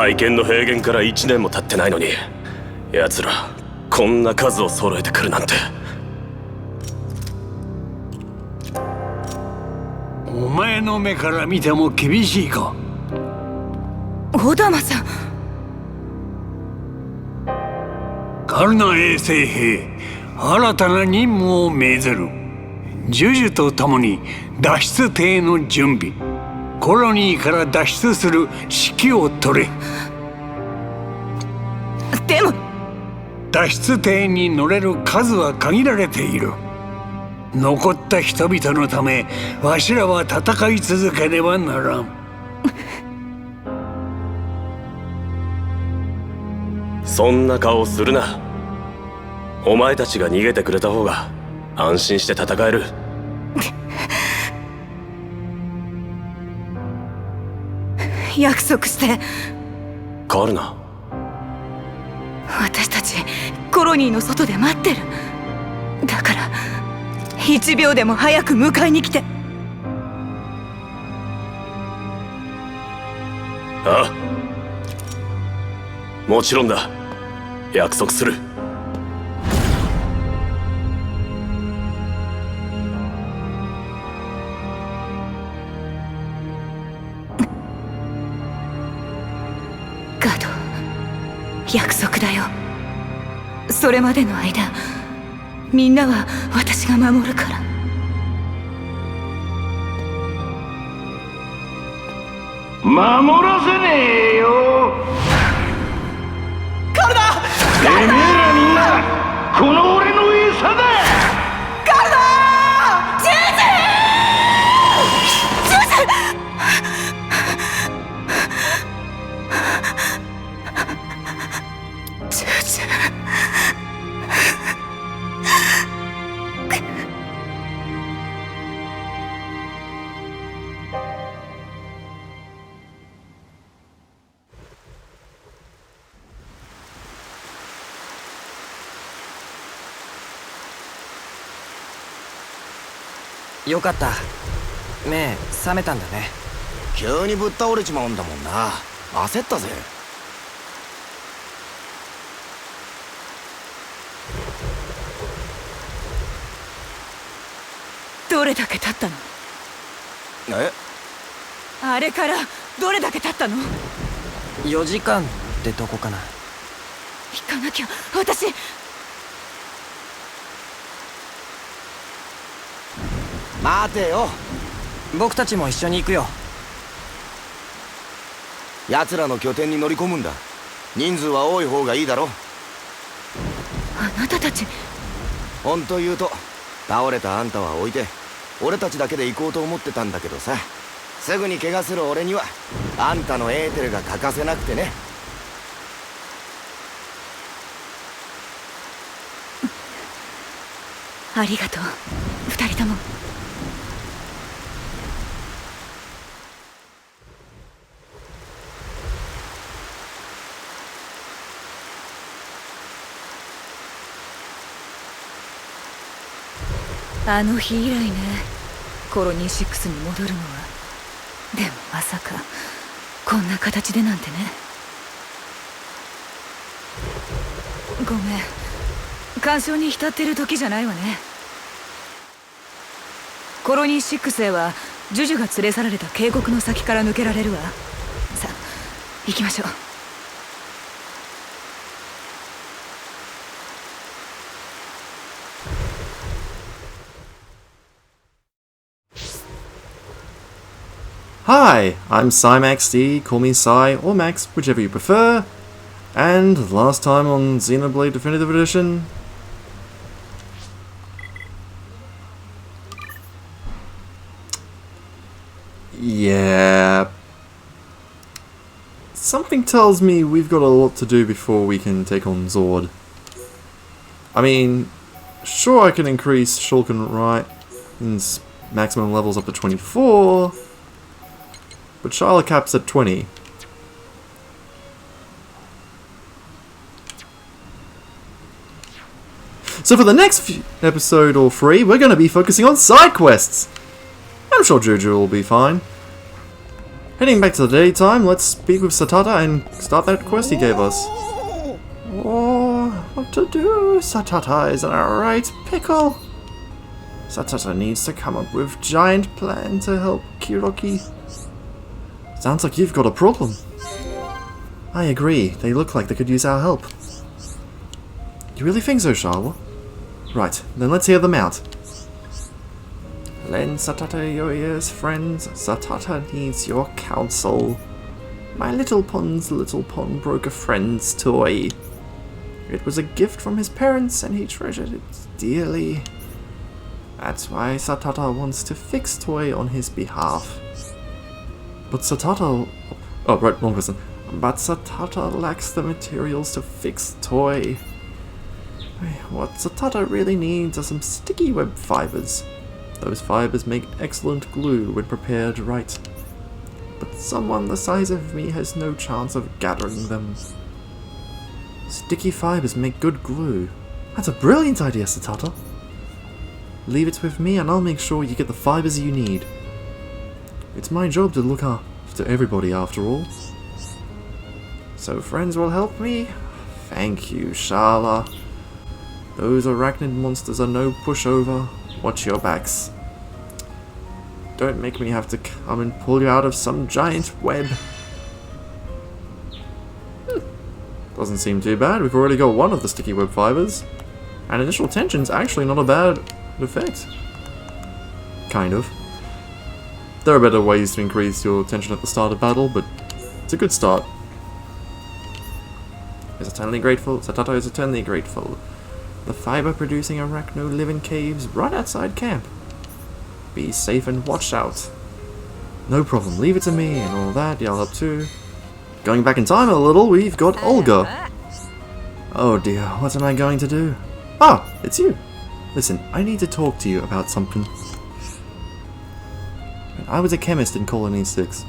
大剣の平原から1年も経ってないのに、奴らこんな数を揃えてくるなんて。お前の目から見ても厳しいか。小玉さん。カルナ衛星兵、新たな任務を命ぜる。ジュジュと共に脱出艇の準備。コロニーから脱出する指揮を取れ。でも脱出艇に乗れる数は限られている。残った人々のためわしらは戦い続けねばならん。そんな顔するな。お前たちが逃げてくれた方が安心して戦える。約束して。カルナ。私たちコロニーの外で待ってる。だから1秒でも早く迎えに来て。ああ、もちろんだ。約束する。ガド、約束だよ。それまでの間みんなは私が守るから。守らせねえよ。カルナ！てめえらみんなこの俺の餌だ。カルナ！ジュジュ！ジュジュ！ジュジュ。よかった。目覚めたんだね。急にぶっ倒れちまうんだもんな。焦ったぜ。どれだけ経ったの？え？あれからどれだけ経ったの4時間ってとこかな。行かなきゃ。私待てよ。僕たちも一緒に行くよ。奴らの拠点に乗り込むんだ。人数は多い方がいいだろ。あなたたち。本当言うと倒れたあんたは置いて俺たちだけで行こうと思ってたんだけどさ、すぐに怪我する俺にはあんたのエーテルが欠かせなくてね。ありがとう2人とも。あの日以来ね、コロニー6に戻るのは。でもまさかこんな形でなんてね。ごめん、感傷に浸ってる時じゃないわね。コロニー6へはジュジュが連れ去られた渓谷の先から抜けられるわ。さあ行きましょう。Hi, I'm CyMaxD, call me Cy or Max, whichever you prefer. And last time on Xenoblade Definitive Edition... Yeah... Something tells me we've got a lot to do before we can take on Zord. I mean, sure I can increase Shulkin Rai's maximum levels up to 24... But Shyla caps at 20. So for the next episode or 3, we're going to be focusing on side quests. I'm sure Juju will be fine. Heading back to the daytime, let's speak with Satata and start that quest he gave us. Oh, what to do? Satata is in a right pickle. Satata needs to come up with giant plan to help Kiroki. Sounds like you've got a problem. I agree, they look like they could use our help. You really think so, Charlotte? Right, then let's hear them out. Lend Satata your ears, friends. Satata needs your counsel. My little pond broke a friend's toy. It was a gift from his parents and he treasured it dearly. That's why Satata wants to fix toy on his behalf. But Satata... Oh, right, wrong person. But Satata lacks the materials to fix toy. What Satata really needs are some sticky web fibers. Those fibers make excellent glue when prepared right. But someone the size of me has no chance of gathering them. Sticky fibers make good glue. That's a brilliant idea, Satata. Leave it with me and I'll make sure you get the fibers you need. It's my job to look after everybody after all. So friends will help me? Thank you, Shala. Those arachnid monsters are no pushover. Watch your backs. Don't make me have to come and pull you out of some giant web. Doesn't seem too bad. We've already got one of the sticky web fibers. And initial tension's actually not a bad effect. Kind of. There are better ways to increase your tension at the start of battle, but it's a good start. Is eternally grateful. Satata is eternally grateful. The fiber producing arachno live in caves right outside camp. Be safe and watch out. No problem, leave it to me and all that, yeah, I'll help too. Going back in time a little, we've got Olga. Oh dear, what am I going to do? Ah, it's you. Listen, I need to talk to you about something. I was a chemist in Colony 6,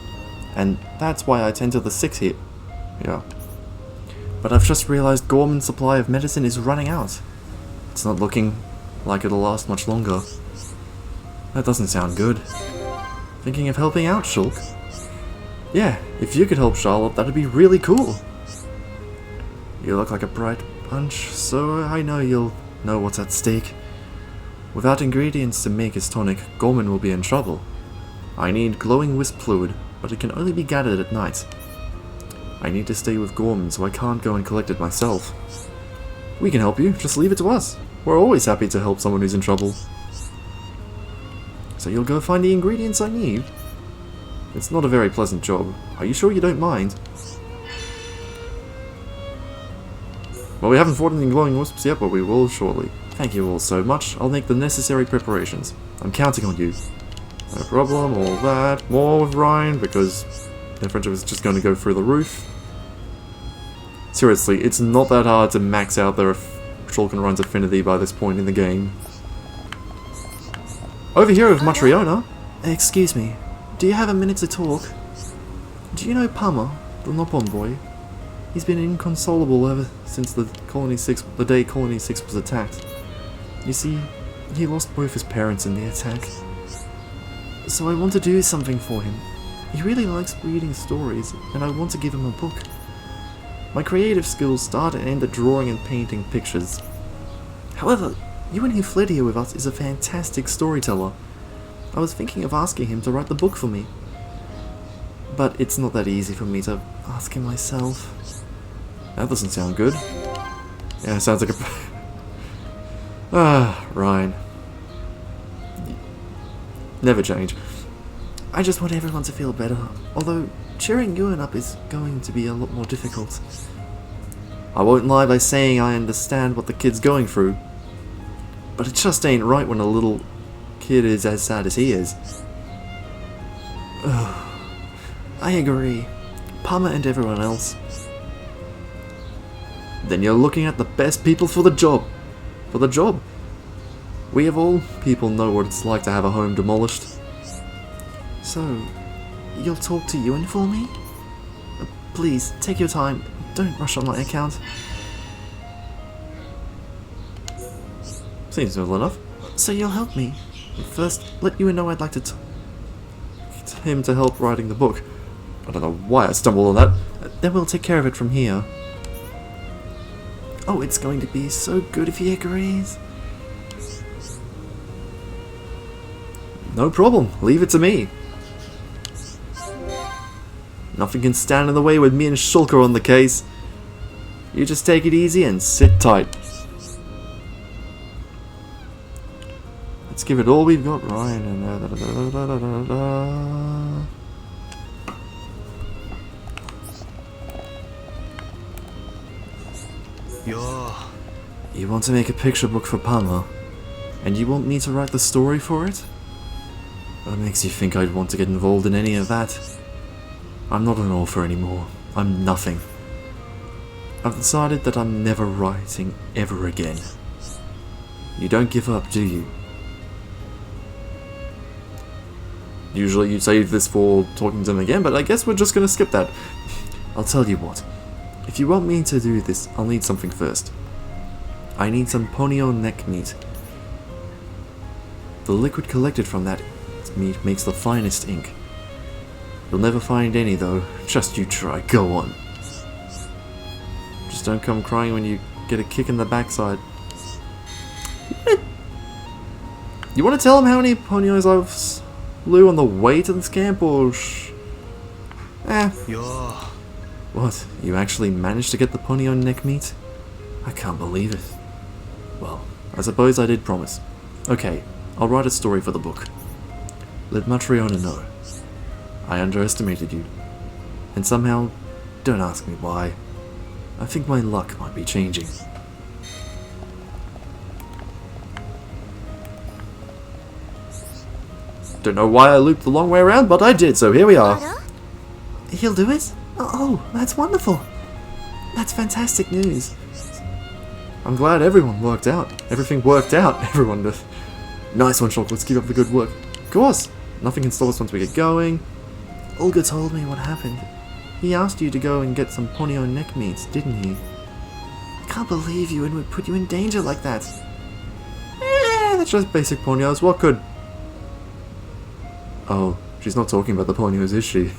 and that's why I tend to the 6 here. Yeah. But I've just realized Gorman's supply of medicine is running out. It's not looking like it'll last much longer. That doesn't sound good. Thinking of helping out, Shulk? Yeah, if you could help Charlotte, that'd be really cool. You look like a bright bunch, so I know you'll know what's at stake. Without ingredients to make his tonic, Gorman will be in trouble. I need glowing wisp fluid, but it can only be gathered at night. I need to stay with Gorman, so I can't go and collect it myself. We can help you, just leave it to us. We're always happy to help someone who's in trouble. So you'll go find the ingredients I need? It's not a very pleasant job. Are you sure you don't mind? Well, we haven't fought any glowing wisps yet, but we will shortly. Thank you all so much. I'll make the necessary preparations. I'm counting on you. No problem, all that. More with Ryan, because their friendship is just going to go through the roof. Seriously, it's not that hard to max out their Shulk and Ryan's affinity by this point in the game. Over here with Matriona. Excuse me, do you have a minute to talk? Do you know Pama, the Nopon boy? He's been inconsolable ever since the day Colony 6 was attacked. You see, he lost both his parents in the attack. So I want to do something for him. He really likes reading stories, and I want to give him a book. My creative skills start and end at drawing and painting pictures. However, Ewan who fled here with us is a fantastic storyteller. I was thinking of asking him to write the book for me. But it's not that easy for me to ask him myself. That doesn't sound good. Yeah, it sounds like a... Ryan. Never change. I just want everyone to feel better, although cheering Ewan up is going to be a lot more difficult. I won't lie by saying I understand what the kid's going through, but it just ain't right when a little kid is as sad as he is. I agree. Pama and everyone else. Then you're looking at the best people for the job. For the job. We of all people know what it's like to have a home demolished. So, you'll talk to Ewan for me? Please, take your time. Don't rush on my account. Seems simple enough. So you'll help me. First, let Ewan know I'd like to him to help writing the book. I don't know why I stumbled on that. Then we'll take care of it from here. Oh, it's going to be so good if he agrees. No problem, leave it to me. Nothing can stand in the way with me and Shulker on the case. You just take it easy and sit tight. Let's give it all we've got, Ryan. You want to make a picture book for Palma, and you want me to write the story for it? What makes you think I'd want to get involved in any of that? I'm not an author anymore. I'm nothing. I've decided that I'm never writing ever again. You don't give up, do you? Usually you'd save this for talking to him again, but I guess we're just gonna skip that. I'll tell you what. If you want me to do this, I'll need something first. I need some ponyo neck meat. The liquid collected from that meat makes the finest ink. You'll never find any though, just you try, go on. Just don't come crying when you get a kick in the backside. You want to tell him how many ponyos I've slew on the way to this camp, or What, you actually managed to get the ponyo neck meat? I can't believe it. Well, I suppose I did promise. Okay, I'll write a story for the book. Let Matriona know. I underestimated you. And somehow, don't ask me why. I think my luck might be changing. Don't know why I looped the long way around, but I did, so here we are. He'll do it? Oh, that's wonderful. That's fantastic news. I'm glad everyone worked out. Everything worked out. Everyone did. Nice one, Shulk. Let's keep up the good work. Of course. Nothing can stop us once we get going. Olga told me what happened. He asked you to go and get some ponyo neck meats, didn't he? Can't believe you and would put you in danger like that. That's just basic ponyos. What could... Oh, she's not talking about the ponyos, is she?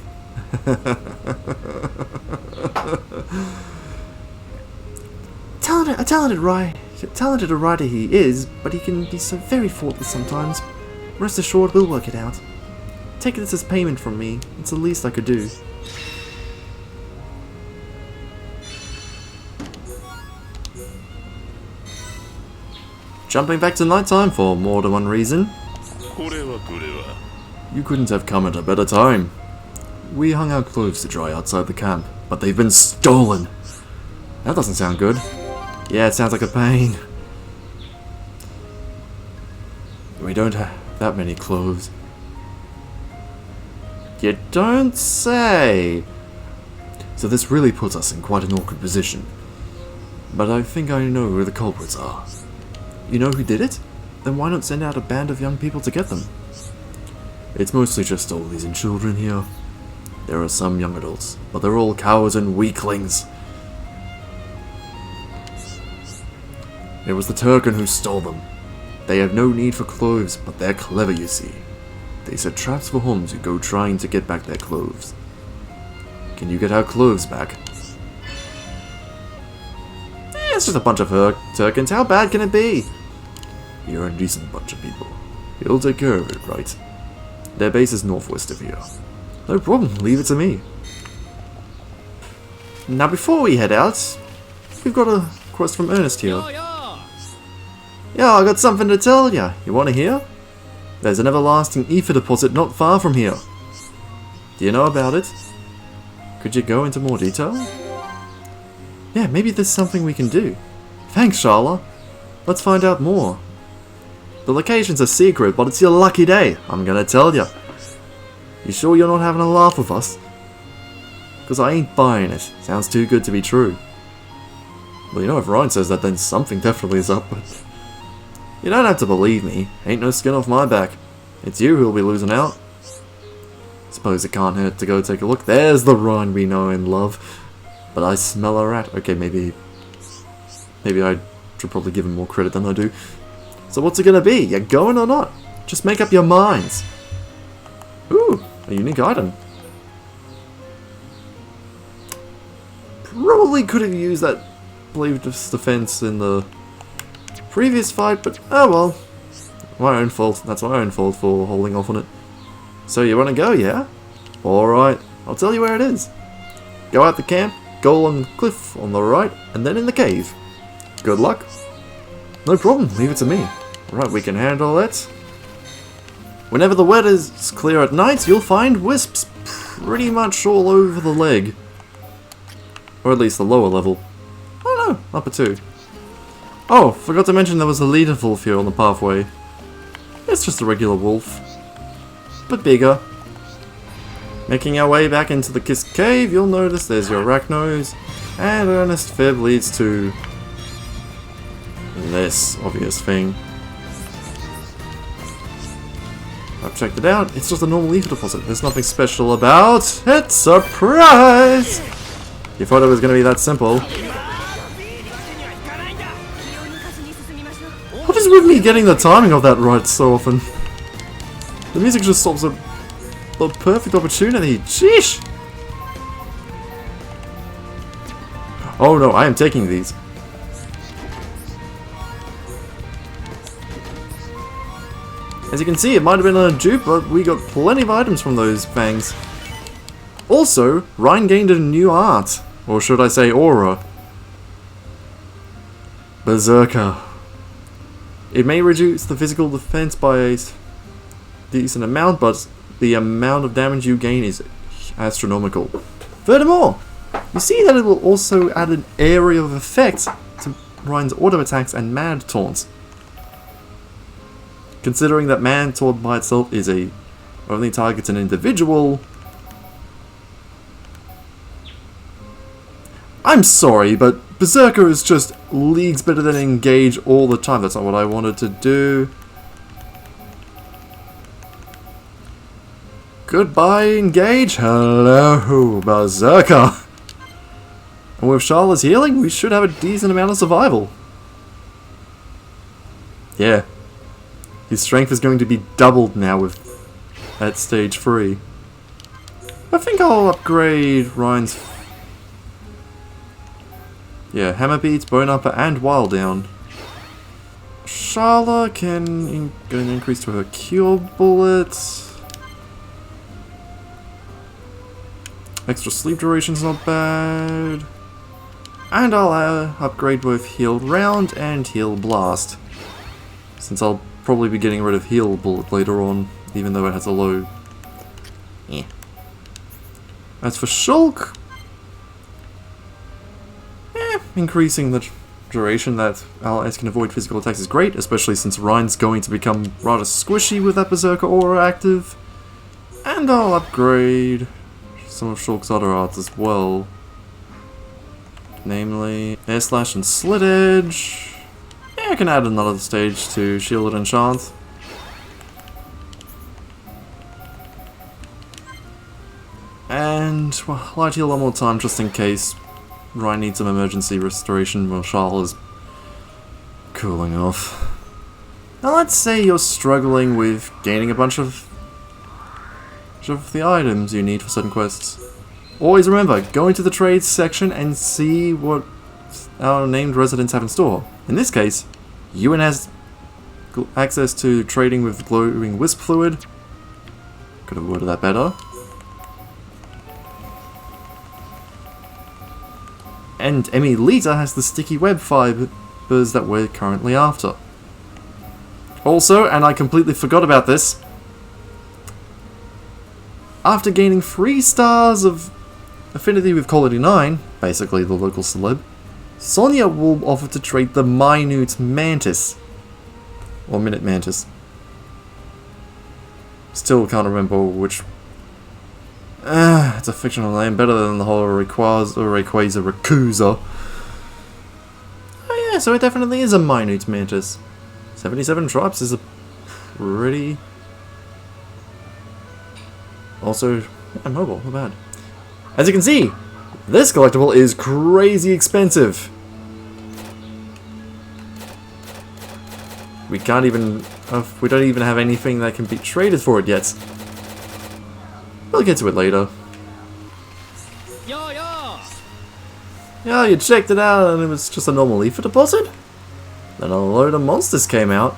Talented a writer he is, but he can be so very thoughtless sometimes. Rest assured, we'll work it out. Take this as payment from me. It's the least I could do. Jumping back to nighttime for more than one reason. You couldn't have come at a better time. We hung our clothes to dry outside the camp, but they've been stolen. That doesn't sound good. Yeah, it sounds like a pain. We don't have that many clothes. You don't say. So this really puts us in quite an awkward position. But I think I know who the culprits are. You know who did it? Then why not send out a band of young people to get them? It's mostly just oldies and children here. There are some young adults, but they're all cowards and weaklings. It was the Turkin who stole them. They have no need for clothes, but they're clever, you see. They set traps for Homs who go trying to get back their clothes. Can you get our clothes back? It's just a bunch of Turkins. How bad can it be? You're a decent bunch of people. You'll take care of it, right? Their base is northwest of here. No problem, leave it to me. Now before we head out, we've got a quest from Ernest here. Yeah, I got something to tell ya. You wanna hear? There's an everlasting ether deposit not far from here. Do you know about it? Could you go into more detail? Yeah, maybe there's something we can do. Thanks, Sharla. Let's find out more. The location's a secret, but it's your lucky day. I'm gonna tell ya. You sure you're not having a laugh with us? Because I ain't buying it. Sounds too good to be true. Well, you know, if Ryan says that, then something definitely is up, but... You don't have to believe me. Ain't no skin off my back. It's you who'll be losing out. Suppose it can't hurt to go take a look. There's the Ryan we know and love. But I smell a rat. Okay, maybe I should probably give him more credit than I do. So what's it gonna be? You going or not? Just make up your minds. Ooh, a unique item. Probably could have used that Blade defense in the previous fight, but oh well. My own fault. That's my own fault for holding off on it. So you want to go, yeah? Alright, I'll tell you where it is. Go out the camp, go along the cliff on the right, and then in the cave. Good luck. No problem, leave it to me. Right, we can handle it. Whenever the weather is clear at night, you'll find wisps pretty much all over the leg. Or at least the lower level. Oh no, upper 2. Oh, forgot to mention there was a leader wolf here on the pathway. It's just a regular wolf, but bigger. Making our way back into the Kiss Cave, you'll notice there's your Arachnos, and Earnest Fib leads to this obvious thing. I've checked it out, it's just a normal leaf deposit, there's nothing special about it. Surprise! You thought it was going to be that simple. What is with me getting the timing of that right so often? The music just stops at the perfect opportunity. Sheesh! Oh no, I am taking these. As you can see, it might have been a dupe, but we got plenty of items from those fangs. Also, Ryan gained a new art. Or should I say aura. Berserker. It may reduce the physical defense by a decent amount, but the amount of damage you gain is astronomical. Furthermore, you see that it will also add an area of effect to Ryan's auto attacks and mad taunts. Considering that mad taunt by itself is only targets an individual. I'm sorry, but Berserker is just leagues better than Engage all the time. That's not what I wanted to do. Goodbye, Engage. Hello, Berserker. And with Charlotte's healing, we should have a decent amount of survival. Yeah. His strength is going to be doubled now at stage 3. I think I'll upgrade Ryan's... Yeah, Hammer Beats, Bone Upper, and Wild Down. Charla can get an increase to her Cure Bullets. Extra sleep duration's not bad. And I'll upgrade both Heal Round and Heal Blast. Since I'll probably be getting rid of Heal Bullet later on, even though it has a low. Yeah. As for Shulk, increasing the duration that allies can avoid physical attacks is great, especially since Ryan's going to become rather squishy with that Berserker aura active. And I'll upgrade some of Shulk's other arts as well. Namely, Air Slash and Slit Edge. Yeah, I can add another stage to Shielded Enchant. And, well, Light Heal one more time just in case Ryan needs some emergency restoration while Charles is cooling off. Now let's say you're struggling with gaining a bunch of the items you need for certain quests. Always remember, go into the trades section and see what our named residents have in store. In this case, Ewan has access to trading with glowing wisp fluid. Could have worded that better. And Emmy Lita has the sticky web fibers that we're currently after. Also, and I completely forgot about this, after gaining 3 stars of affinity with Colony 9, basically the local celeb, Sonia will offer to trade the Minute Mantis. Or Minute Mantis. Still can't remember which. It's a fictional name, better than the whole Rayquaza. Oh yeah, so it definitely is a Minute Mantis. 77 drops is a pretty... Also, yeah, mobile, not bad. As you can see, this collectible is crazy expensive. We can't even... we don't even have anything that can be traded for it yet. We'll get to it later. Yeah, you checked it out and it was just a normal ether deposit? Then a load of monsters came out.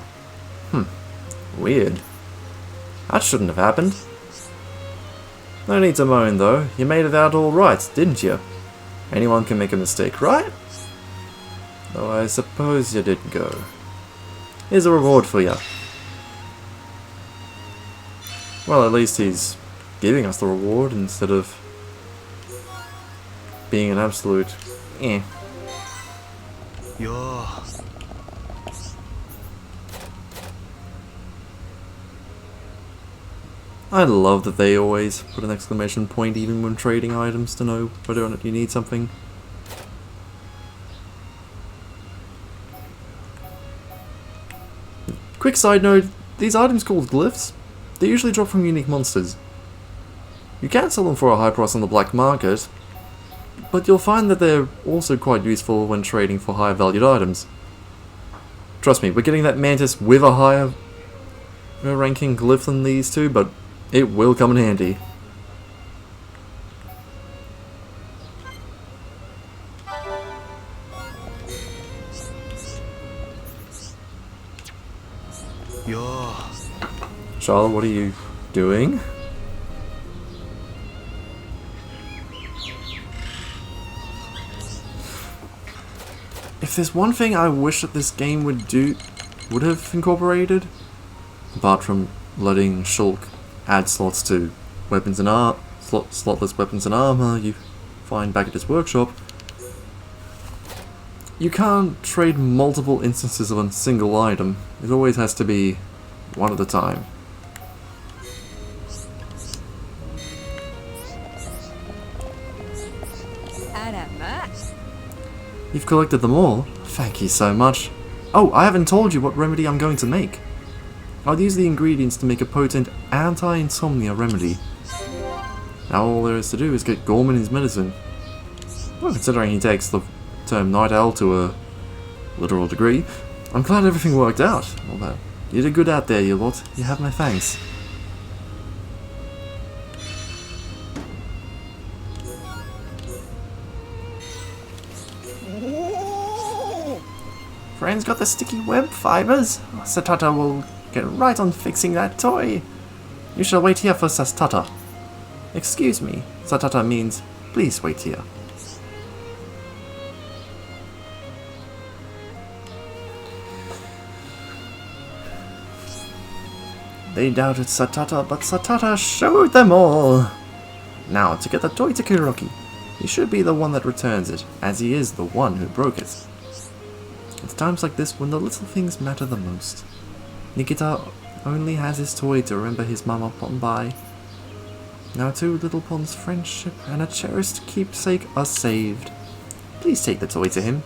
Weird. That shouldn't have happened. No need to moan though, you made it out alright, didn't you? Anyone can make a mistake, right? Though I suppose you didn't go. Here's a reward for you. Well, at least he's giving us the reward instead of being an absolute eh. Yo. I love that they always put an exclamation point even when trading items to know whether or not you need something. Quick side note, these items called glyphs, they usually drop from unique monsters. You can sell them for a high price on the black market, but you'll find that they're also quite useful when trading for higher valued items. Trust me, we're getting that mantis with a higher ranking glyph than these two, but it will come in handy. Yo. Charlotte, what are you doing? If there's one thing I wish that this game would have incorporated, apart from letting Shulk add slots to weapons and slotless weapons and armor you find back at his workshop, you can't trade multiple instances of a single item. It always has to be one at a time. You've collected them all? Thank you so much. Oh, I haven't told you what remedy I'm going to make. I'll use the ingredients to make a potent anti-insomnia remedy. Now all there is to do is get Gorman his medicine. Well, considering he takes the term night owl to a literal degree, I'm glad everything worked out. Although, you did good out there, you lot. You have my thanks. Friend's got the sticky web fibers. Satata will get right on fixing that toy. You shall wait here for Satata. Excuse me, Satata means please wait here. They doubted Satata, but Satata showed them all. Now, to get the toy to Kuroki, he should be the one that returns it, as he is the one who broke it. It's times like this when the little things matter the most. Nikita only has his toy to remember his mama pon by. Now 2 little pon's friendship and a cherished keepsake are saved. Please take the toy to him.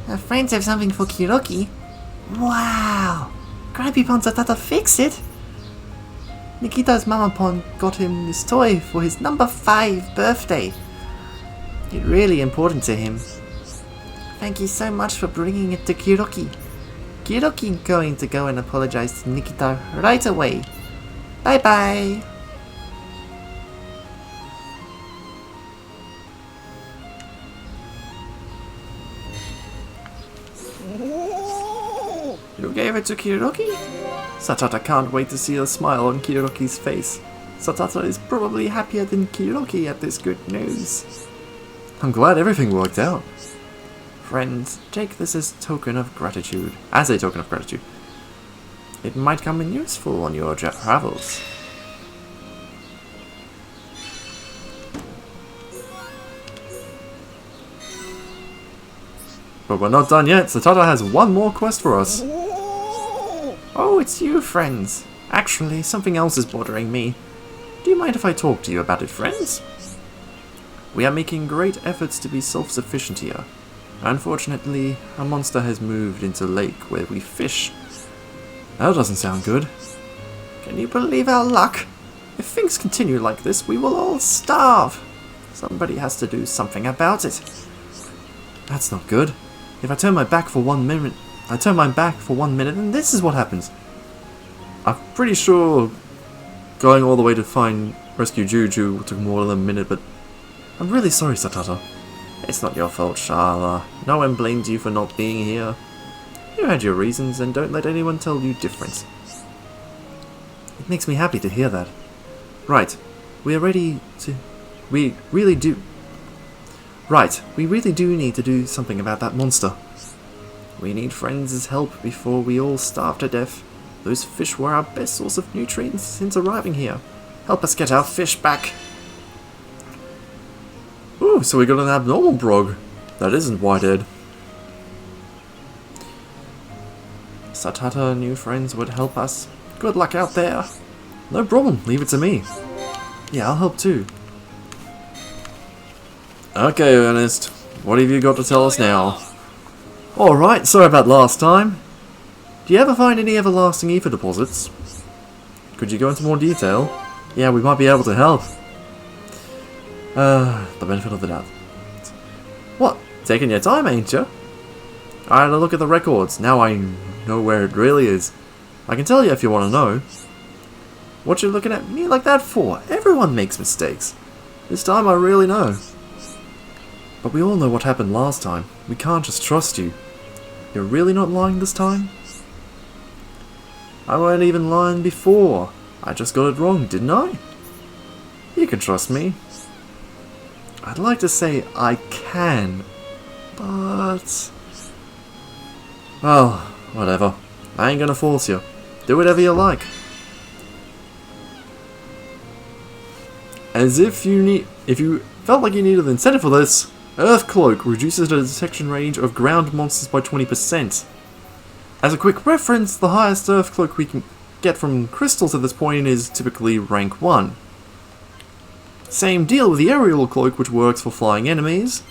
Our friends have something for Kuroki. Wow! Grandpa Pon Satata fix it! Nikita's mama pon got him this toy for his number 5 birthday. It's really important to him. Thank you so much for bringing it to Kuroki. Kuroki going to go and apologize to Nikita right away. Bye bye. You gave it to Kuroki? Satata can't wait to see a smile on Kuroki's face. Satata is probably happier than Kuroki at this good news. I'm glad everything worked out. Friends, take this as a token of gratitude. It might come in useful on your travels. But we're not done yet. Satata has one more quest for us. Oh, it's you, friends. Actually, something else is bothering me. Do you mind if I talk to you about it, friends? We are making great efforts to be self-sufficient here. Unfortunately, a monster has moved into the lake where we fish. That doesn't sound good. Can you believe our luck? If things continue like this, we will all starve. Somebody has to do something about it. That's not good. If I turn my back for 1 minute, and this is what happens. I'm pretty sure going all the way to find rescue Juju took more than a minute, but I'm really sorry, Satata. It's not your fault, Shala. No one blamed you for not being here. You had your reasons, and don't let anyone tell you different. It makes me happy to hear that. Right, we are ready to... We really do need to do something about that monster. We need friends' help before we all starve to death. Those fish were our best source of nutrients since arriving here. Help us get our fish back. Ooh, so we got an abnormal Brog. That isn't Whitehead. Satata and new friends would help us. Good luck out there. No problem, leave it to me. Yeah, I'll help too. Okay, Ernest. What have you got to tell us now? Alright, sorry about last time. Do you ever find any everlasting ether deposits? Could you go into more detail? Yeah, we might be able to help. The benefit of the doubt. What? Taking your time, ain't you? I had a look at the records. Now I know where it really is. I can tell you if you want to know. What you looking at me like that for? Everyone makes mistakes. This time I really know. But we all know what happened last time. We can't just trust you. You're really not lying this time? I weren't even lying before. I just got it wrong, didn't I? You can trust me. I'd like to say I can, but... Well, whatever. I ain't gonna force you. Do whatever you like. As if you felt like you needed an incentive for this, Earth Cloak reduces the detection range of ground monsters by 20%. As a quick reference, the highest Earth Cloak we can get from crystals at this point is typically rank 1. Same deal with the Aerial Cloak, which works for flying enemies,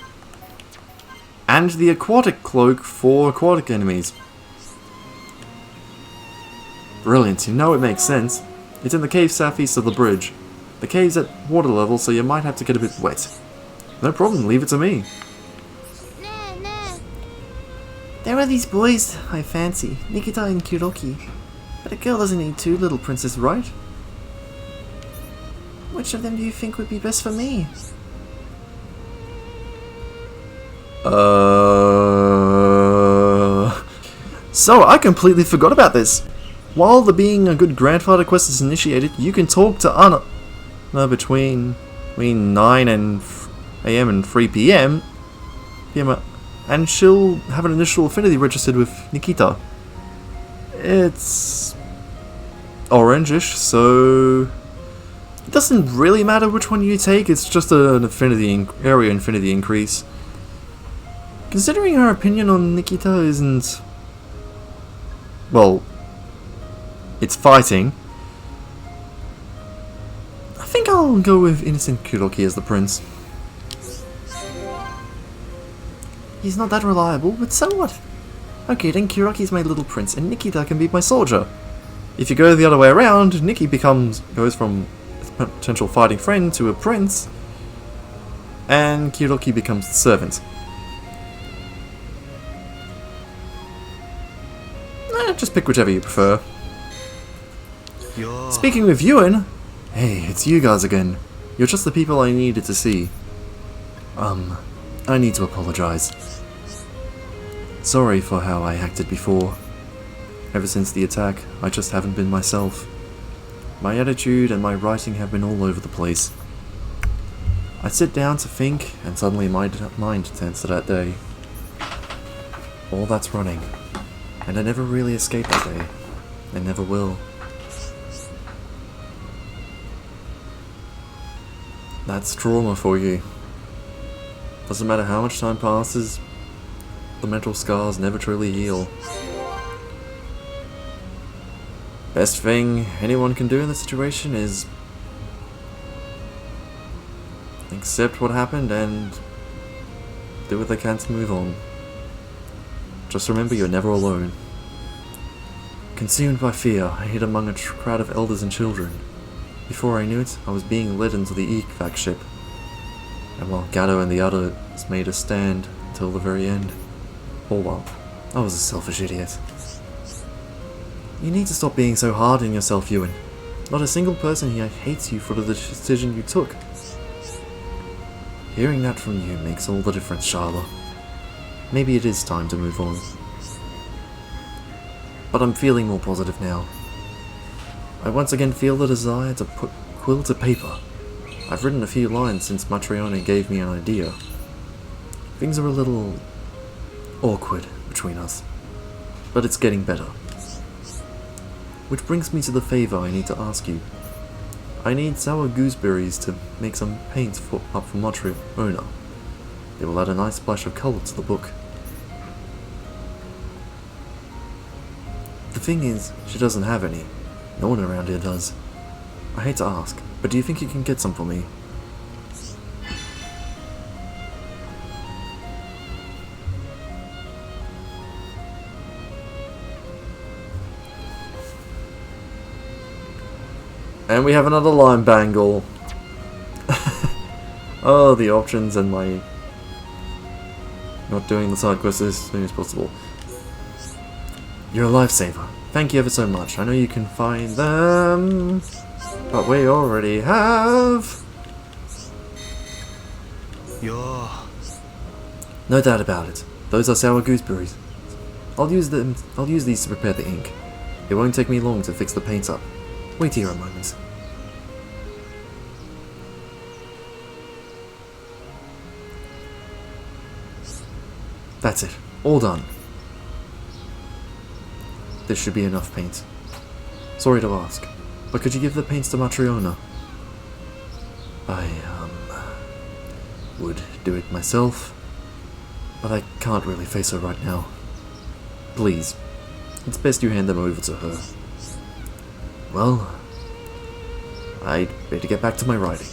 and the Aquatic Cloak for aquatic enemies. Brilliant, you know it makes sense. It's in the cave southeast of the bridge. The cave's at water level, so you might have to get a bit wet. No problem, leave it to me. There are these boys I fancy, Nikita and Kuroki. But a girl doesn't need two, little princess, right? Which of them do you think would be best for me? So, I completely forgot about this. While the Being a Good Grandfather quest is initiated, you can talk to Anna between 9 AM and 3 PM, and she'll have an initial affinity registered with Nikita. It's orangish, so it doesn't really matter which one you take, it's just an area infinity increase. Considering her opinion on Nikita isn't... well, it's fighting, I think I'll go with innocent Kuroki as the prince. He's not that reliable, but so what? Okay, then Kuroki's my little prince, and Nikita can be my soldier. If you go the other way around, Nikki goes from a potential fighting friend to a prince, and Kuroki becomes the servant. Just pick whichever you prefer. Speaking with Ewan, hey, it's you guys again. You're just the people I needed to see. I need to apologize. Sorry for how I acted before. Ever since the attack, I just haven't been myself. My attitude and my writing have been all over the place. I sit down to think, and suddenly my mind turns to that day. All that's running. And I never really escaped that day. I never will. That's trauma for you. Doesn't matter how much time passes, the mental scars never truly heal. Best thing anyone can do in this situation is accept what happened and do what they can to move on. Just remember you're never alone. Consumed by fear, I hid among a crowd of elders and children. Before I knew it, I was being led into the evac ship. And while Gatto and the others made a stand until the very end, all while I was a selfish idiot. You need to stop being so hard on yourself, Ewan. Not a single person here hates you for the decision you took. Hearing that from you makes all the difference, Sharla. Maybe it is time to move on. But I'm feeling more positive now. I once again feel the desire to put quill to paper. I've written a few lines since Matriona gave me an idea. Things are a little awkward between us, but it's getting better. Which brings me to the favor I need to ask you. I need sour gooseberries to make some paints up for Matriona. They will add a nice splash of color to the book. The thing is, she doesn't have any. No one around here does. I hate to ask, but do you think you can get some for me? And we have another line bangle. Oh, the options and my not doing the side quest as soon as possible. You're a lifesaver. Thank you ever so much. I know you can find them, but we already have. Yo. No doubt about it. Those are sour gooseberries. I'll use these to prepare the ink. It won't take me long to fix the paints up. Wait here a moment. That's it. All done. This should be enough paint. Sorry to ask, but could you give the paints to Matriona? I, would do it myself, but I can't really face her right now. Please, it's best you hand them over to her. Well, I'd better get back to my writing.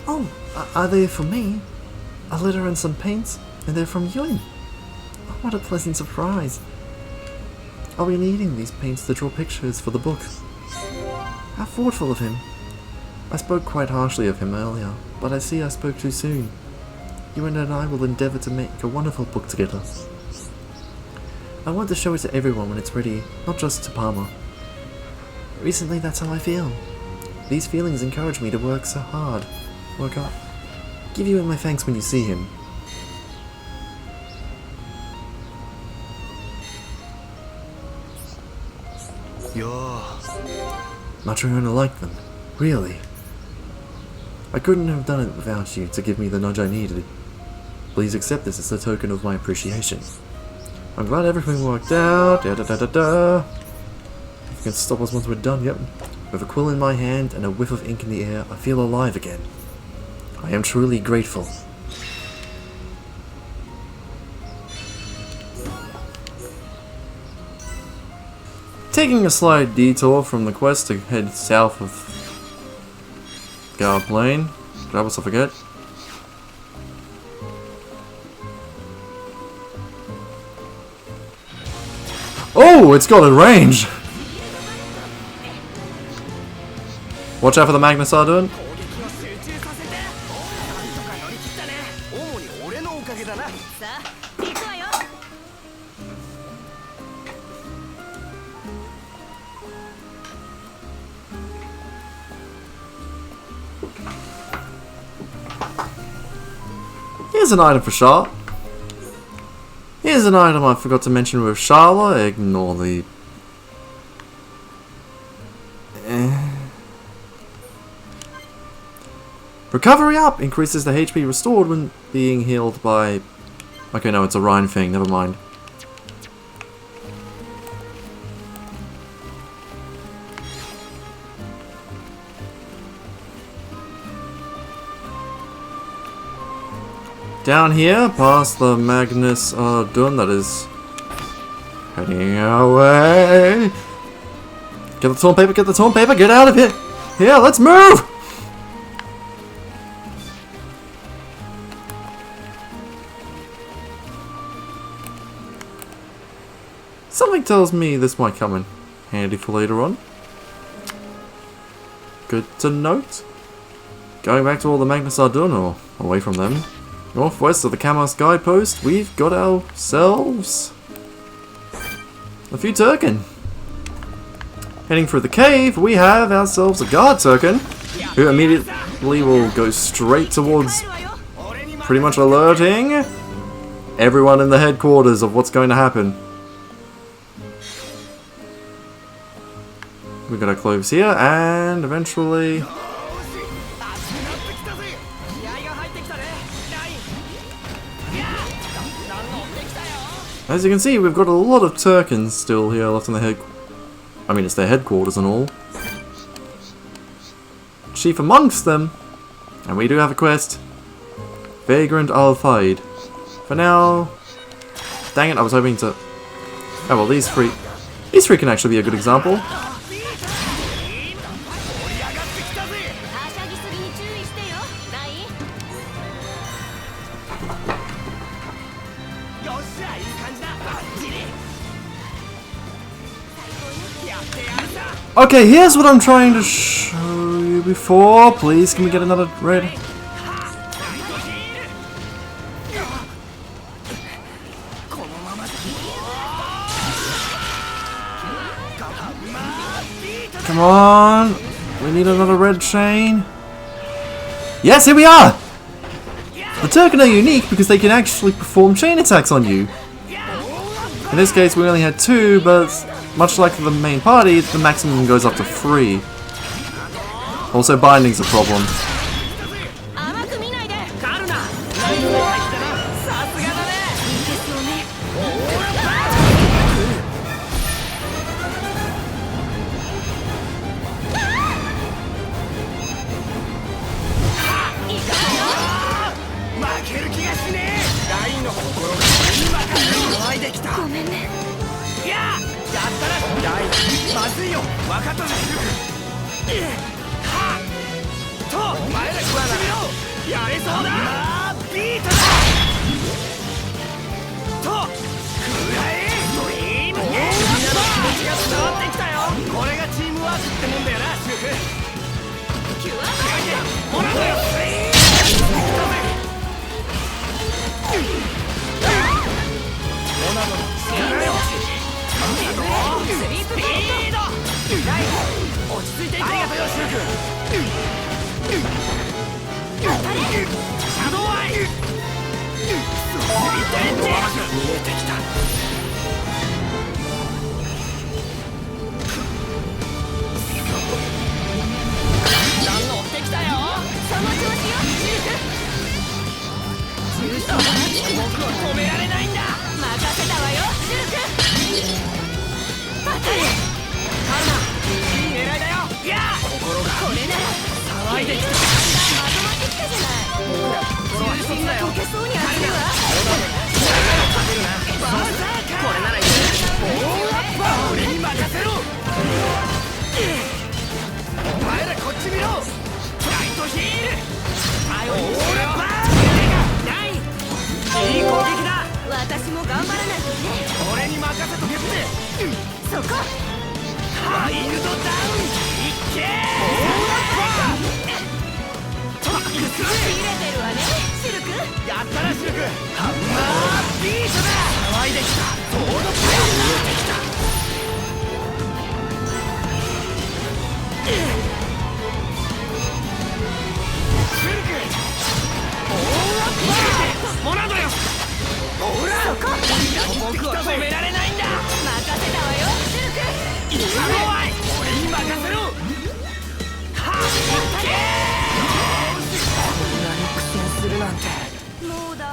Oh, are they for me? A letter and some paints, and they're from Yun. Oh, what a pleasant surprise. I'll be needing these paints to draw pictures for the book. How thoughtful of him. I spoke quite harshly of him earlier, but I see I spoke too soon. You and I will endeavour to make a wonderful book together. I want to show it to everyone when it's ready, not just to Palmer. Recently, that's how I feel. These feelings encourage me to work so hard. Work up. Give you my thanks when you see him. Yo. Matriona liked them. Really? I couldn't have done it without you to give me the nudge I needed. Please accept this as a token of my appreciation. I'm glad everything worked out. Da da da da da. You can stop us once we're done, yep. With a quill in my hand and a whiff of ink in the air, I feel alive again. I am truly grateful. Taking a slight detour from the quest to head south of Plain. Did I also forget? Oh, it's got a range! Watch out for the Magnus Ardun. Here's an item for Charlotte. Here's an item I forgot to mention with Sharla. Ignore the... Recovery up! Increases the HP restored when being healed by... Okay, no, it's a Rhine thing. Never mind. Down here, past the Magnus Ardun that is heading away. Get the torn paper, get the torn paper, get out of here! Here, let's move! Something tells me this might come in handy for later on. Good to note. Going back to all the Magnus Ardun, or away from them. Northwest of the Kamos guidepost, we've got ourselves a few Turken. Heading through the cave, we have ourselves a guard Turken, who immediately will go straight towards pretty much alerting everyone in the headquarters of what's going to happen. We've got our cloves here, and eventually... As you can see, we've got a lot of Turkens still here left in the head. I mean, it's their headquarters and all. Chief amongst them, and we do have a quest. Vagrant Al-Faid. For now... Dang it, I was hoping to... Oh well, these three can actually be a good example. Okay, here's what I'm trying to show you before. Please, can we get another red? Come on. We need another red chain. Yes, here we are! The Turken are unique because they can actually perform chain attacks on you. In this case, we only had 2, but much like the main party, the maximum goes up to 3. Also, binding's a problem.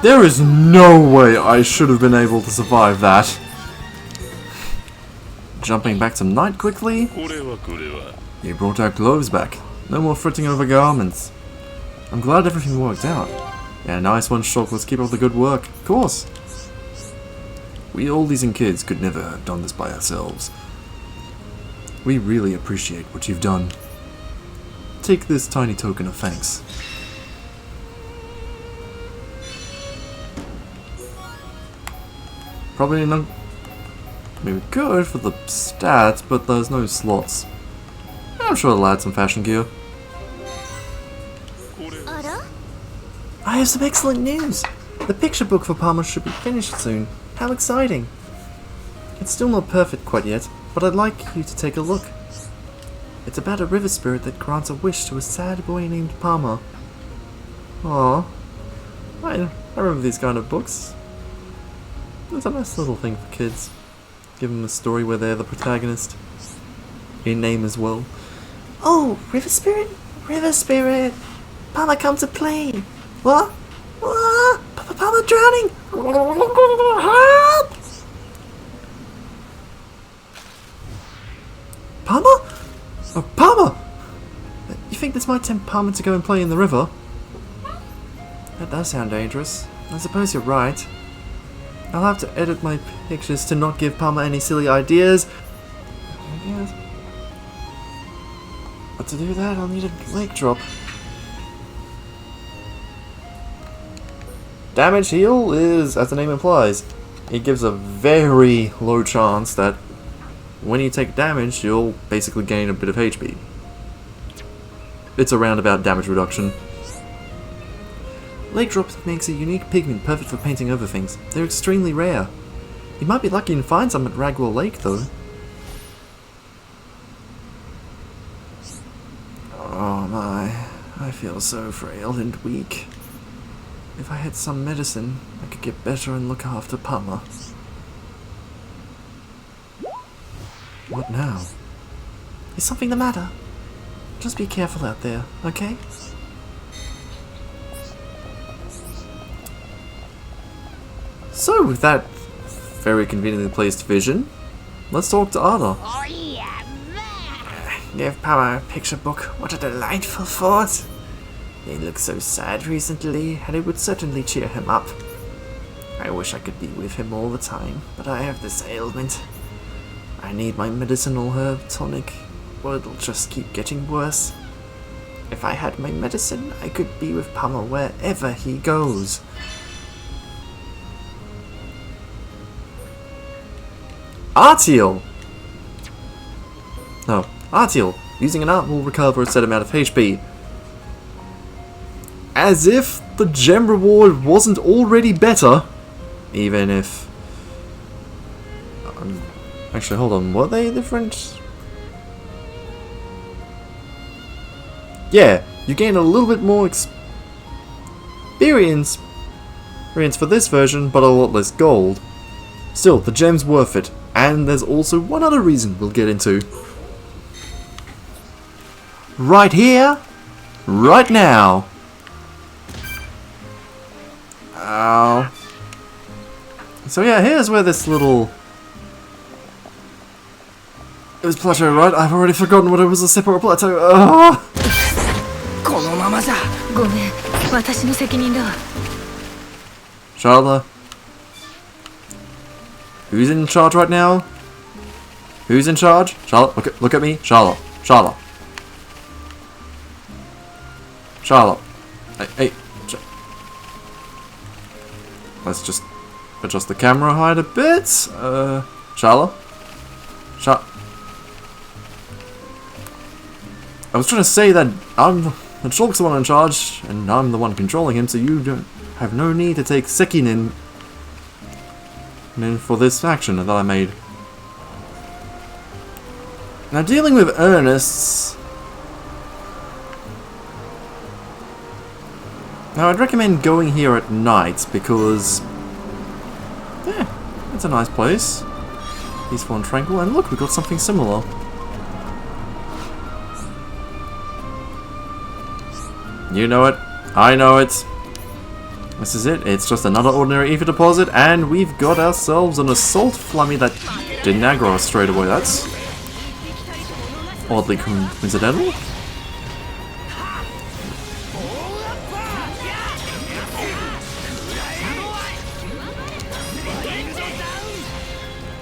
There is no way I should have been able to survive that. Jumping back to night quickly. You brought our clothes back. No more fritting over garments. I'm glad everything worked out. Yeah, nice one, Shulk. Let's keep up the good work. Of course. We oldies and kids could never have done this by ourselves. We really appreciate what you've done. Take this tiny token of thanks. Probably not. I mean, we could for the stats, but there's no slots. I'm sure it'll add some fashion gear. I have some excellent news! The picture book for Palmer should be finished soon. How exciting! It's still not perfect quite yet, but I'd like you to take a look. It's about a river spirit that grants a wish to a sad boy named Palmer. Aww. I remember these kind of books. It's a nice little thing for kids. Give them a story where they're the protagonist. In name as well. Oh, river spirit? River spirit! Palmer, come to play! What? What? Palmer drowning! Help! Palmer? Oh, Palmer! You think this might tempt Palmer to go and play in the river? That does sound dangerous. I suppose you're right. I'll have to edit my pictures to not give Palmer any silly ideas. But to do that, I'll need a lake drop. Damage heal is, as the name implies, it gives a very low chance that when you take damage, you'll basically gain a bit of HP. It's a roundabout damage reduction. Lake drop makes a unique pigment perfect for painting over things. They're extremely rare. You might be lucky and find some at Ragwell Lake, though. Oh my, I feel so frail and weak. If I had some medicine, I could get better and look after Palmer. What now? Is something the matter? Just be careful out there, okay? So, with that very conveniently placed vision, let's talk to Ada. Oh yeah, man! Give Palmer a picture book. What a delightful thought! He looks so sad recently, and it would certainly cheer him up. I wish I could be with him all the time, but I have this ailment. I need my medicinal herb tonic, or it'll just keep getting worse. If I had my medicine, I could be with Palmer wherever he goes. Artiel! No, Artiel. Using an art will recover a set amount of HP. As if the gem reward wasn't already better. Even if... actually, hold on. Were they different? Yeah, you gain a little bit more experience for this version, but a lot less gold. Still, the gem's worth it. And there's also one other reason we'll get into. Right here, right now. Ow. So yeah, here's where this little... It was plateau, right? I've already forgotten what it was, a separate plateau. Ugh. このままじゃ。ごめん、私の責任だわ。 Charlotte. Who's in charge right now? Who's in charge? Charlotte, look at me. Charlotte. Charlotte. Charlotte. Hey. Let's just adjust the camera height a bit. Charlotte. I was trying to say that that Shulk's the one in charge, and I'm the one controlling him, so you don't have no need to take Sekinin for this action that I made. Now, dealing with Ernest... Now, I'd recommend going here at night, because... yeah, it's a nice place. Peaceful and tranquil, and look, we got something similar. You know it. I know it. This is it. It's just another ordinary ether deposit, and we've got ourselves an assault flummy that didn't aggro us straight away. That's oddly coincidental.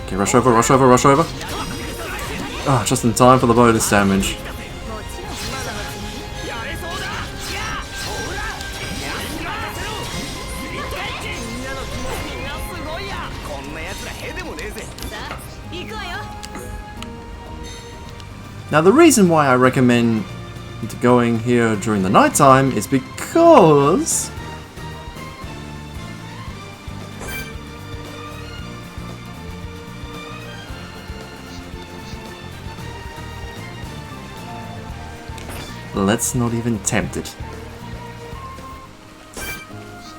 Okay, rush over, rush over, rush over. Ah, just in time for the bonus damage. Now, the reason why I recommend going here during the nighttime is because let's not even tempt it.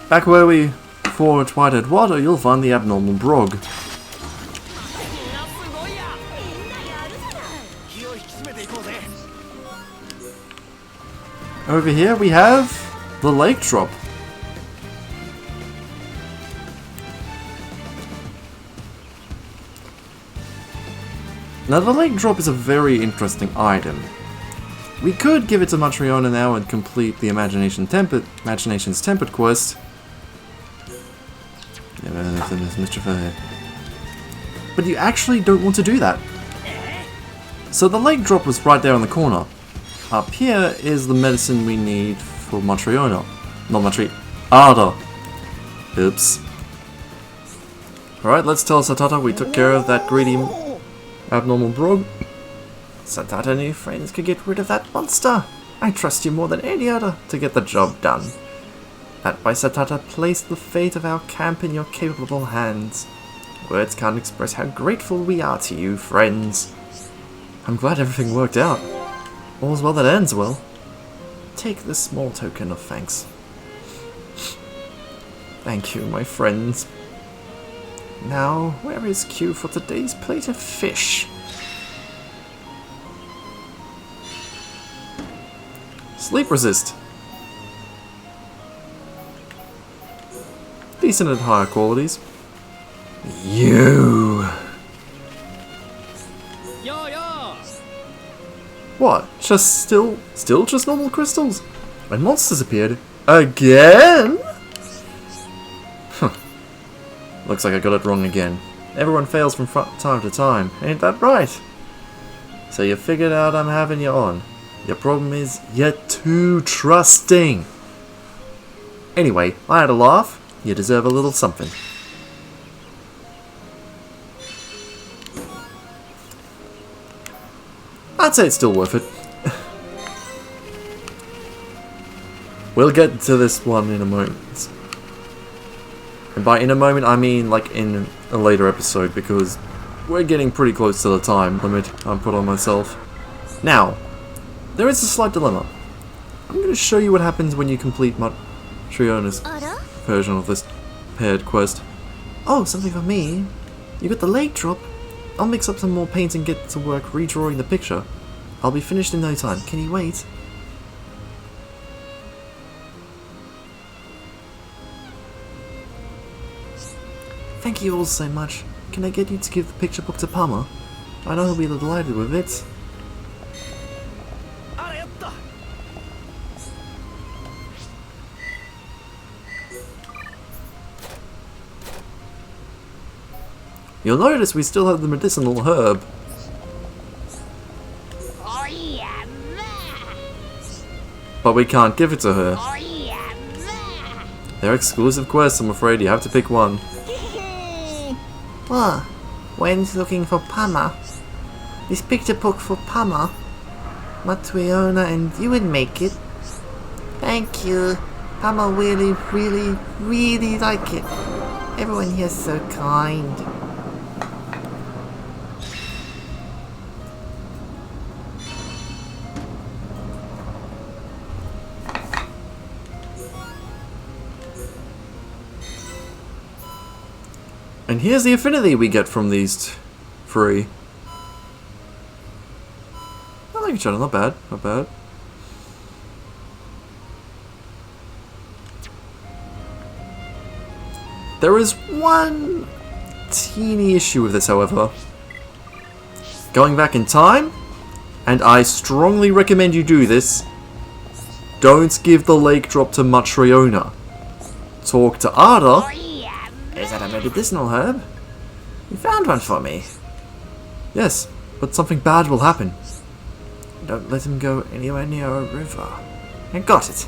Back where we forge Whitehead Water, you'll find the abnormal Brog. Over here we have the lake drop. Now the lake drop is a very interesting item. We could give it to Matriona now and complete the Imagination's Tempered quest. But you actually don't want to do that. So the lake drop was right there on the corner. Up here is the medicine we need for Matriona. Not Ada. Oops. Alright, let's tell Satata we took care of that greedy abnormal Brog. Satata and your friends could get rid of that monster. I trust you more than any other to get the job done. That by Satata placed the fate of our camp in your capable hands. Words can't express how grateful we are to you, friends. I'm glad everything worked out. All's well that ends well. Take this small token of thanks. Thank you, my friends. Now, where is Q for today's plate of fish? Sleep resist. Decent at higher qualities. You. What? Still just normal crystals? And monsters appeared again? Huh. Looks like I got it wrong again. Everyone fails from time to time, ain't that right? So you figured out I'm having you on. Your problem is you're too trusting. Anyway, I had a laugh. You deserve a little something. I'd say it's still worth it. We'll get to this one in a moment. And by in a moment, I mean like in a later episode, because we're getting pretty close to the time limit I put on myself. Now, there is a slight dilemma. I'm going to show you what happens when you complete Matriona's version of this paired quest. Oh, something for me. You got the lake drop. I'll mix up some more paint and get to work redrawing the picture. I'll be finished in no time. Can you wait? Thank you all so much. Can I get you to give the picture book to Palmer? I know he'll be delighted with it. You'll notice we still have the medicinal herb. Oh yeah, But we can't give it to her. oh yeah. They're exclusive quests, I'm afraid. You have to pick one. What? When's looking for Pama? This picture book for Pama? Matriona and you would make it. Thank you. Pama really, really, really like it. Everyone here's so kind. And here's the affinity we get from these three. I like each other, not bad, not bad. There is one teeny issue with this, however. Going back in time, and I strongly recommend you do this, don't give the lake drop to Matriona. Talk to Ada. Is that a medicinal herb? You found one for me. Yes, but something bad will happen. Don't let him go anywhere near a river. I got it.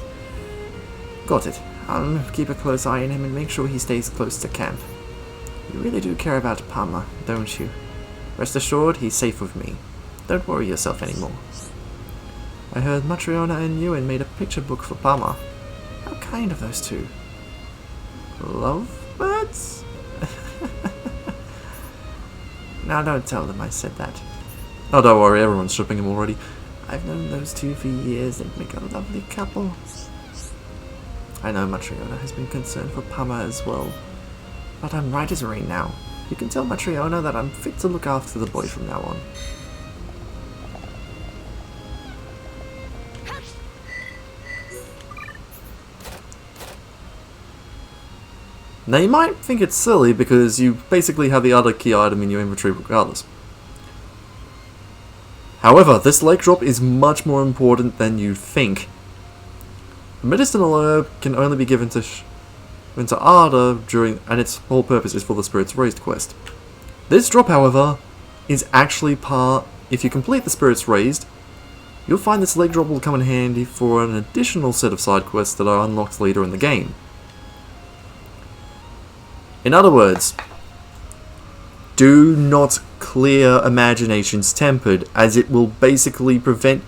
Got it. I'll keep a close eye on him and make sure he stays close to camp. You really do care about Palmer, don't you? Rest assured, he's safe with me. Don't worry yourself anymore. I heard Matriona and Ewan made a picture book for Palmer. How kind of those two. Lovebirds? Now don't tell them I said that. Oh, don't worry, everyone's shipping him already. I've known those two for years. They'd make a lovely couple. I know Matriona has been concerned for Pama as well. But I'm right as rain now. You can tell Matriona that I'm fit to look after the boy from now on. Now you might think it's silly because you basically have the other key item in your inventory regardless. However, this lake drop is much more important than you think. The medicinal herb can only be given to Arda during, and its whole purpose is for the Spirits Raised quest. This drop, however, is actually if you complete the Spirits Raised, you'll find this lake drop will come in handy for an additional set of side quests that are unlocked later in the game. In other words, do not clear Imagination's Tempered, as it will basically prevent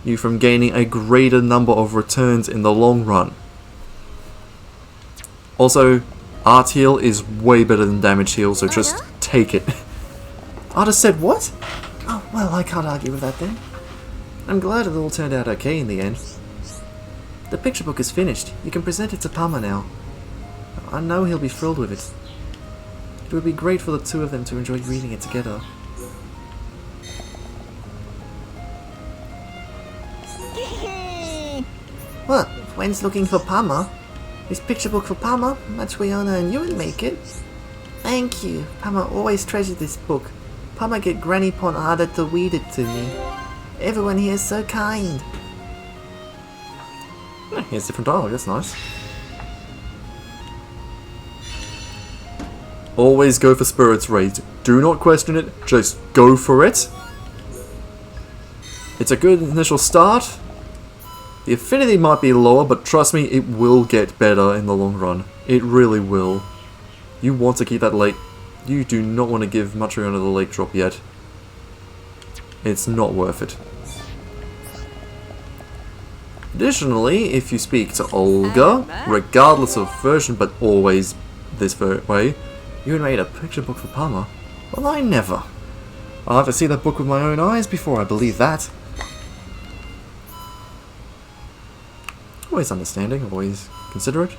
you from gaining a greater number of returns in the long run. Also, Art Heal is way better than Damage Heal, so just take it. Arda said what? Oh, well, I can't argue with that then. I'm glad it all turned out okay in the end. The picture book is finished. You can present it to Pama now. I know he'll be thrilled with it. It would be great for the two of them to enjoy reading it together. What? When's looking for Pama? This picture book for Pama? Matriona and you would make it. Thank you. Pama always treasured this book. Pama get Granny Pon Arda to read it to me. Everyone here is so kind. Here's different dialogue, that's nice. Always go for Spirits Raised. Do not question it, just go for it. It's a good initial start. The affinity might be lower, but trust me, it will get better in the long run. It really will. You want to keep that lake. You do not want to give Matriona the lake drop yet. It's not worth it. Additionally, if you speak to Olga, regardless of version, but always this way, you made a picture book for Pama. Well, I never. I'll have to see that book with my own eyes before I believe that. Always understanding, always considerate.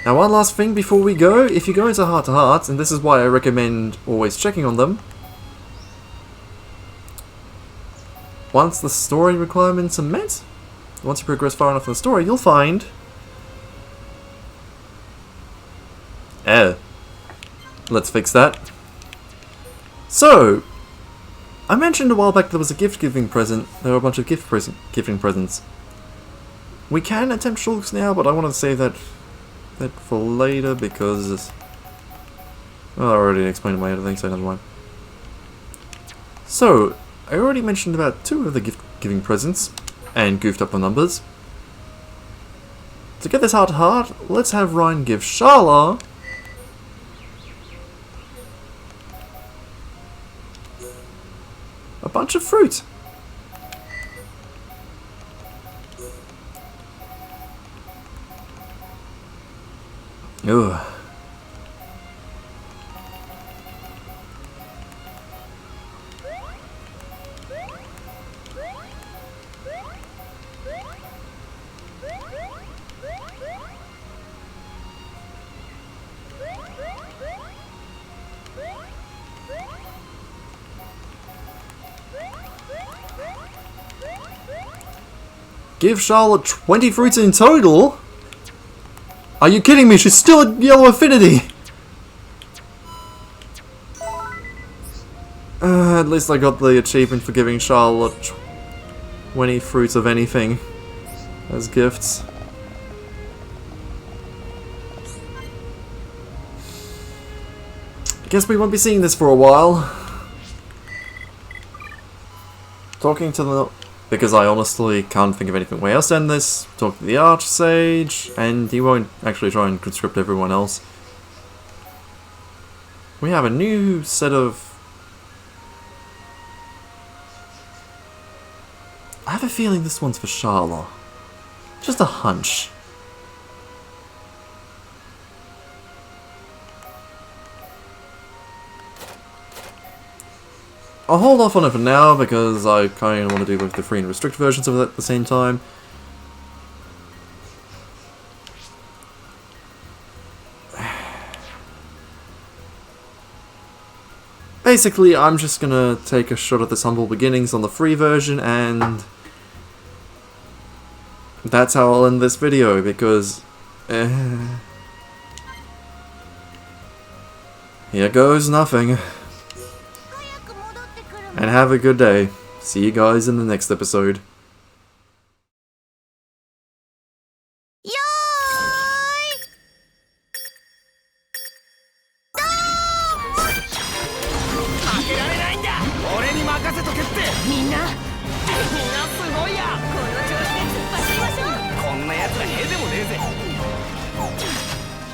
Now, one last thing before we go. If you go into heart-to-hearts, and this is why I recommend always checking on them, once the story requirements are met, once you progress far enough in the story, you'll find... let's fix that. So, I mentioned a while back there was a gift-giving present. There were a bunch of gifting presents. We can attempt Shulks now, but I want to save that for later because... well, I already explained my other thing, so never mind. So, I already mentioned about 2 of the gift-giving presents, and goofed up the numbers. To get this heart-to-heart, let's have Ryan give Sharla a bunch of fruit. Ugh. Give Charlotte 20 fruits in total? Are you kidding me? She's still at yellow affinity! At least I got the achievement for giving Charlotte 20 fruits of anything as gifts. Guess we won't be seeing this for a while. Talking to the... because I honestly can't think of anything way else to end this. Talk to the Archsage, and he won't actually try and conscript everyone else. We have a new set of... I have a feeling this one's for Sharla. Just a hunch. I'll hold off on it for now because I kind of want to do both the free and restricted versions of it at the same time. Basically, I'm just gonna take a shot at this Humble Beginnings on the free version, and that's how I'll end this video, because here goes nothing. And have a good day. See you guys in the next episode.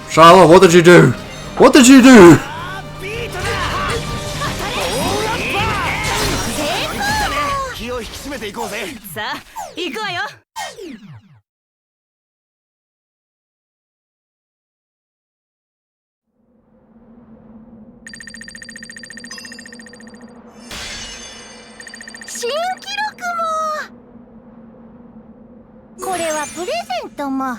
Charlotte, what did you do? What did you do? 気を引き締めていこうぜ。さあ行くわよ。新記録も。これはプレゼントも。